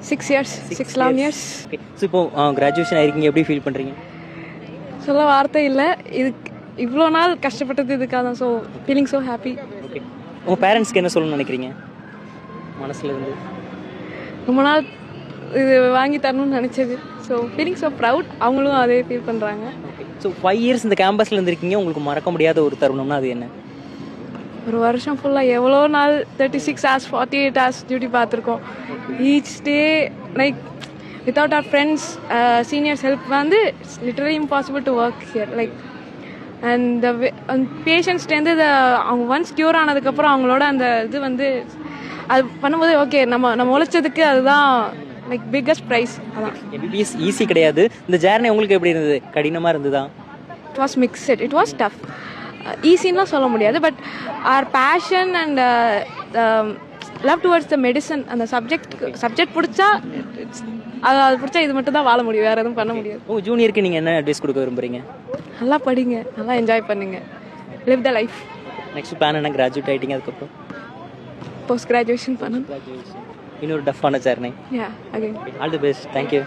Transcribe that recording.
6 years, 6 long years. Okay. So இப்போ graduation ஆயிருக்கீங்க, எப்படி feel பண்ணுறீங்க? சொல்ல வார்த்தை இல்லை, இதுக்கு இவ்வளோ நாள் கஷ்டப்பட்டது இதுக்காக தான். So feeling so happy. Okay. உங்கள் பேரண்ட்ஸ்க்கு என்ன சொல்லணும்னு நினைக்கிறீங்க மனசுல இருந்து? ரொம்ப நாள் இது வாங்கி தரணும்னு நினச்சது. So feeling so proud. அவங்களும் அதே ஃபீல் பண்ணுறாங்க. ஓகே. ஸோ 5 இயர்ஸ் இந்த கேம்பஸில் இருந்திருக்கீங்க, உங்களுக்கு மறக்க முடியாத ஒரு தருணம்னா அது என்ன? ஒரு வருஷம் ஃபுல்லாக எவ்வளோ நாள் 36 hours 48 hours டியூட்டி பார்த்துருக்கோம். Each day like without our friends seniors help வந்து it's literally impossible to work here. Like and பேஷண்ட்ஸ்டேருந்து அவங்க ஒன்ஸ் க்யூர் ஆனதுக்கப்புறம் அவங்களோட அந்த இது வந்து அது பண்ணும்போது ஓகே நம்ம உழைச்சதுக்கு அதுதான் லைக் பிக்கஸ்ட் ப்ரைஸ். அதான். எம்பிபிஎஸ் ஈஸி கிடையாது. இந்த ஜேர்னி உங்களுக்கு எப்படி இருந்தது? கடினமாக இருந்ததா? It was mixed. It was tough. ஈஸின்னுலாம் சொல்ல முடியாது. But our passion and love towards the medicine, அந்த சப்ஜெக்ட் பிடிச்சா அது பிடிச்சா இது மட்டும் தான் வாழ முடியும், வேறு எதுவும் பண்ண முடியாது. ஜூனியருக்கு நீங்கள் என்ன அட்வைஸ் கொடுக்க விரும்புறீங்க? நல்லா படிங்க, நல்லா என்ஜாய் பண்ணுங்க, live the life. Next plan என்ன? கிராஜுவேட் ஆகிட்டீங்க, அதுக்கப்புறம் போஸ்ட் கிராஜுவேஷன் பண்ணணும். இன்னொரு டஃப்பான journey. Yeah again. All the best. Thank you.